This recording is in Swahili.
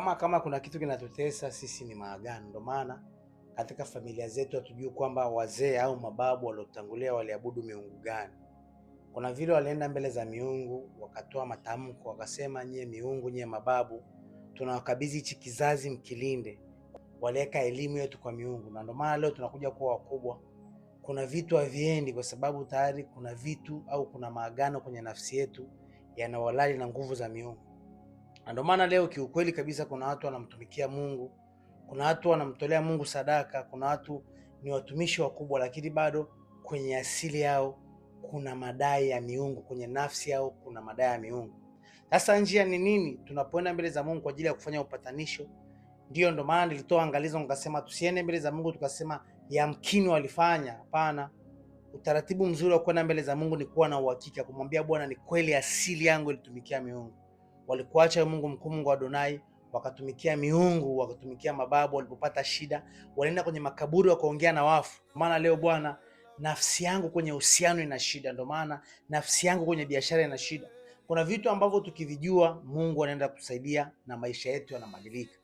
Kama kuna kitu kinatutesa sisi ni maagano. Ndio maana katika familia zetu hatujui kwamba wazee au mababu waliotangulia waliabudu miungu gani. Kuna vile walienda mbele za miungu wakatoa matamko, wakasema nyie miungu, nyie mababu, tunawakabidhi hichi kizazi mkilinde. Waliweka elimu yetu kwa miungu, na ndio maana leo tunakuja kuwa wakubwa. Kuna vitu haviendi kwa sababu tayari kuna vitu au kuna maagano kwenye nafsi yetu yanawalali na nguvu za miungu. Na ndio maana leo kiukweli kabisa kuna watu wanamtumikia Mungu, kuna watu wanamtolea Mungu sadaka, kuna watu ni watumishi wakubwa, lakini bado kwenye asili yao kuna madai ya miungu, kwenye nafsi yao kuna madai ya miungu. Sasa njia ni nini? Tunapoenda mbele za Mungu kwa ajili ya kufanya upatanisho. Ndio maana nilitoa angalizo nikasema tusiende mbele za Mungu tukasema yamkini walifanya. Hapana. Utaratibu mzuri wa kwenda mbele za Mungu ni kuwa na uhakika, kumwambia Bwana, ni kweli asili yangu ilitumikia miungu. Walikuacha Mungu mkuu, Mungu Adonai, wakatumikia miungu, wakatumikia mababu. Walipopata shida walienda kwenye makaburi wakaongea na wafu. Maana leo Bwana, nafsi yangu kwenye uhusiano ina shida, ndio maana nafsi yangu kwenye biashara ina shida. Kuna vitu ambavyo tukivijua Mungu anaenda kutusaidia na maisha yetu yanabadilika.